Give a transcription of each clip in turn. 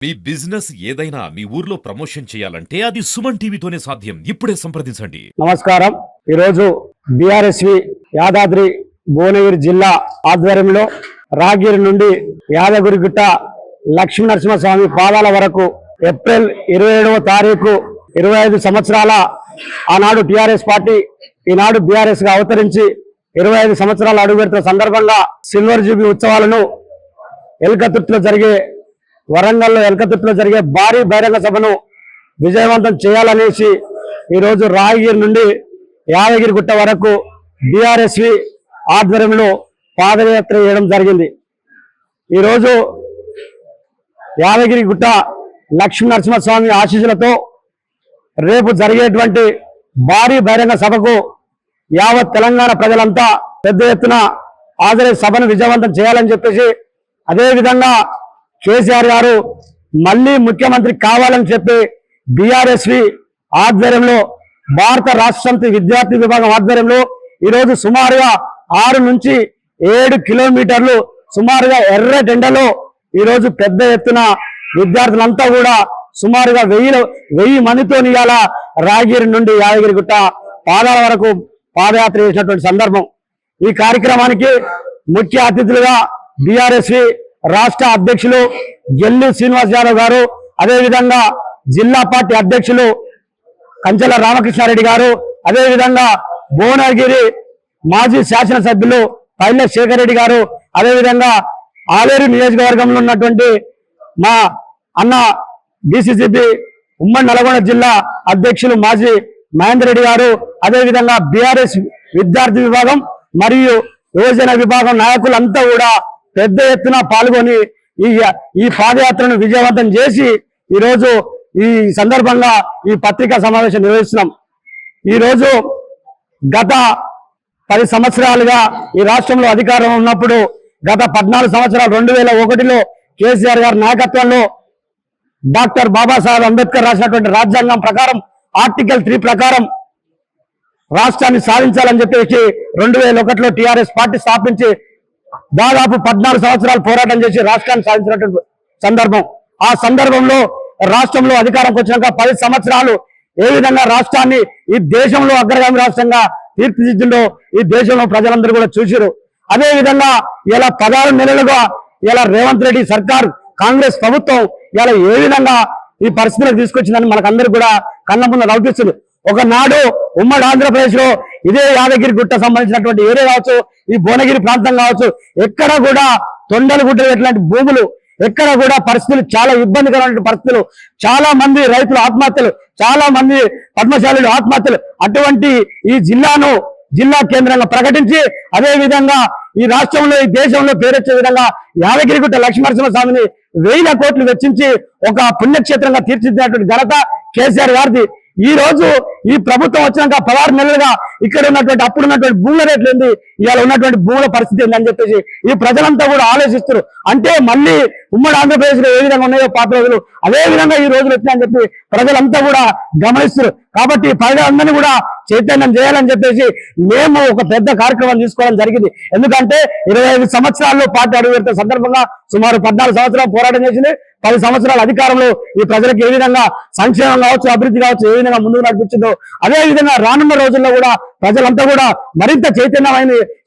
మీ business ఏదైనా మీ ఊర్లో promotion చేయాలంటే అది సుమన్ టీవీతోనే సాధ్యం. ఇప్పుడే సంప్రదించండి. నమస్కారం. ఈరోజు బీఆర్ఎస్వి యాదాద్రి భువనగిరి జిల్లా ఆధ్వర్యంలో రాగిరి నుండి యాదగిరిగుట్ట లక్ష్మీ నరసింహస్వామి పాదాల వరకు ఏప్రిల్ 27వ తారీఖు 25 సంవత్సరాల ఆనాడు టిఆర్ఎస్ పార్టీ ఈనాడు బీఆర్ఎస్ గా అవతరించి 25 సంవత్సరాలు అడుగుపెడుతున్న సందర్భంగా సిల్వర్ జూబీ ఉత్సవాలను వరంగల్లో ఎల్కతుర్తిలో జరిగే భారీ బహిరంగ సభను విజయవంతం చేయాలనేసి ఈరోజు రాయగిరి నుండి యాదగిరిగుట్ట వరకు బీఆర్ఎస్వి ఆధ్వర్యంలో పాదయాత్ర చేయడం జరిగింది. ఈరోజు యాదగిరిగుట్ట లక్ష్మీ నరసింహస్వామి ఆశీస్సులతో రేపు జరిగేటువంటి భారీ బహిరంగ సభకు యావత్ తెలంగాణ ప్రజలంతా పెద్ద ఎత్తున హాజరై సభను విజయవంతం చేయాలని చెప్పేసి, అదేవిధంగా కేసీఆర్ గారు మళ్లీ ముఖ్యమంత్రి కావాలని చెప్పి బీఆర్ఎస్వి ఆధ్వర్యంలో భారత రాష్ట్ర సమితి విద్యార్థి విభాగం ఆధ్వర్యంలో ఈరోజు సుమారుగా 6 నుంచి 7 కిలోమీటర్లు సుమారుగా ఎర్రటెండలో ఈరోజు పెద్ద ఎత్తున విద్యార్థులంతా కూడా సుమారుగా 1000 మందితో ఇవాళ రాగిరి నుండి యాదగిరిగుట్ట పాదాల వరకు పాదయాత్ర చేసినటువంటి సందర్భం. ఈ కార్యక్రమానికి ముఖ్య అతిథులుగా బీఆర్ఎస్వి రాష్ట్ర అధ్యక్షులు జల్లి శ్రీనివాస్ యాదవ్ గారు, అదేవిధంగా జిల్లా పార్టీ అధ్యక్షులు కంచెల రామకృష్ణారెడ్డి గారు, అదేవిధంగా భువనగిరి మాజీ శాసనసభ్యులు పైల శేఖర్ రెడ్డి గారు, అదేవిధంగా ఆలేరు నియోజకవర్గంలో ఉన్నటువంటి మా అన్న డిసిసిబి ఉమ్మడి నల్గొండ జిల్లా అధ్యక్షులు మాజీ మహేందర్ రెడ్డి గారు, అదేవిధంగా బీఆర్ఎస్ విద్యార్థి విభాగం మరియు యువజన విభాగం నాయకులంతా కూడా పెద్ద ఎత్తున పాల్గొని ఈ పాదయాత్రను విజయవంతం చేసి ఈరోజు ఈ సందర్భంగా ఈ పత్రికా సమావేశం నిర్వహిస్తున్నాం. ఈరోజు గత 10 సంవత్సరాలుగా ఈ రాష్ట్రంలో అధికారం ఉన్నప్పుడు గత 14 సంవత్సరాలు 2001లో కేసీఆర్ గారి నాయకత్వంలో డాక్టర్ బాబాసాహెబ్ అంబేద్కర్ రాసినటువంటి రాజ్యాంగం ప్రకారం ఆర్టికల్ 3 ప్రకారం రాష్ట్రాన్ని సాధించాలని చెప్పేసి 2001లో టిఆర్ఎస్ పార్టీ స్థాపించి దాదాపు 14 సంవత్సరాలు పోరాటం చేసి రాష్ట్రాన్ని సాధించినటువంటి సందర్భం. ఆ సందర్భంలో రాష్ట్రంలో అధికారంకి వచ్చినాక 10 సంవత్సరాలు ఏ విధంగా రాష్ట్రాన్ని ఈ దేశంలో అగ్రగామి రాష్ట్రంగా తీర్చిదిద్దులో ఈ దేశంలో ప్రజలందరూ కూడా చూసిరు. అదే విధంగా ఇలా 16 నెలలుగా ఇలా రేవంత్ రెడ్డి సర్కార్ కాంగ్రెస్ ప్రభుత్వం ఇలా ఏ విధంగా ఈ పరిస్థితులకు తీసుకొచ్చిందని మనకందరూ కూడా కళ్ళ ముందు నవ్వుపిస్తుంది. ఒకనాడు ఉమ్మడి ఆంధ్రప్రదేశ్ లో ఇదే యాదగిరిగుట్ట సంబంధించినటువంటి ఏరియా కావచ్చు, ఈ భువనగిరి ప్రాంతం కావచ్చు, ఎక్కడ కూడా తొండలు గుడ్డలు ఇట్లాంటి భూములు ఎక్కడ కూడా పరిస్థితులు చాలా ఇబ్బందికరమైన పరిస్థితులు, చాలా మంది రైతులు ఆత్మహత్యలు, చాలా మంది పద్మశాలులు ఆత్మహత్యలు, అటువంటి ఈ జిల్లాను జిల్లా కేంద్రంగా ప్రకటించి అదే విధంగా ఈ రాష్ట్రంలో ఈ దేశంలో పేరొచ్చే విధంగా యాదగిరిగుట్ట లక్ష్మీ నరసింహస్వామిని 1000 కోట్లు వెచ్చించి ఒక పుణ్యక్షేత్రంగా తీర్చిదిద్దినటువంటి ఘనత కేసీఆర్ గారిది. ఈ రోజు ఈ ప్రభుత్వం వచ్చినాక 16 నెలలుగా ఇక్కడ ఉన్నటువంటి అప్పుడున్నటువంటి భూముల రేట్లు ఏంది, ఇవాళ ఉన్నటువంటి భూముల పరిస్థితి ఏందని చెప్పేసి ఈ ప్రజలంతా కూడా ఆలోచిస్తారు. అంటే మళ్ళీ ఉమ్మడి ఆంధ్రప్రదేశ్ లో ఏ విధంగా ఉన్నాయో పాత రోజులు అదే విధంగా ఈ రోజులు వచ్చినాయని చెప్పి ప్రజలంతా కూడా గమనిస్తారు. కాబట్టి ప్రజలందరినీ కూడా చైతన్యం చేయాలని చెప్పేసి మేము ఒక పెద్ద కార్యక్రమం తీసుకోవడం జరిగింది. ఎందుకంటే 25 సంవత్సరాల్లో పార్టీ అడుగుపెట్టిన సందర్భంగా సుమారు 14 సంవత్సరాలు పోరాటం చేసింది. 10 సంవత్సరాల అధికారంలో ఈ ప్రజలకు ఏ విధంగా సంక్షేమం కావచ్చు, అభివృద్ధి కావచ్చు, ఏ విధంగా ముందుకు నడిపించిందో అదే విధంగా రానున్న రోజుల్లో కూడా ప్రజలంతా కూడా మరింత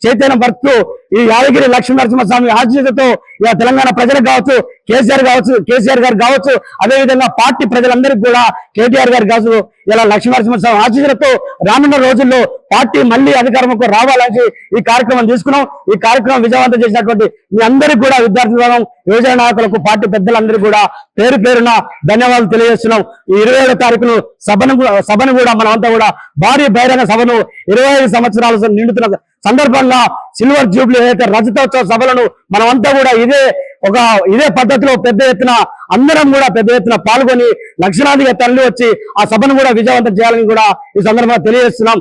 చైతన్యం పరుస్తూ ఈ యాదగిరి లక్ష్మీ నరసింహస్వామి ఆశీస్సులతో ఇలా తెలంగాణ ప్రజలకు కావచ్చు, కేసీఆర్ గారు కావచ్చు, అదేవిధంగా పార్టీ ప్రజలందరికీ కూడా కేటీఆర్ గారు కావచ్చు, ఇలా లక్ష్మీ నరసింహస్వామి ఆశీస్సులతో రానున్న రోజుల్లో పార్టీ మళ్లీ అధికారంలో రావాలని ఈ కార్యక్రమం తీసుకున్నాం. ఈ కార్యక్రమం విజయవంతం చేసినటువంటి మీ అందరికీ కూడా విద్యార్థి విభాగం, యువజన నాయకులకు, పార్టీ పెద్దలందరికీ కూడా పేరు పేరున ధన్యవాదాలు తెలియజేస్తున్నాం. ఈ 27వ తారీఖును సభను కూడా మనమంతా కూడా భారీ బహిరంగ సభను 25 సంవత్సరాలు నిండుతున్న సందర్భంగా సిల్వర్ జూబ్లీ ఏదైతే రజతోత్సవ సభలను మనమంతా కూడా ఇదే పద్ధతిలో పెద్ద ఎత్తున అందరం కూడా పెద్ద ఎత్తున పాల్గొని లక్షలాదిగా తరలి వచ్చి ఆ సభను కూడా విజయవంతం చేయాలని కూడా ఈ సందర్భంగా తెలియజేస్తున్నాం.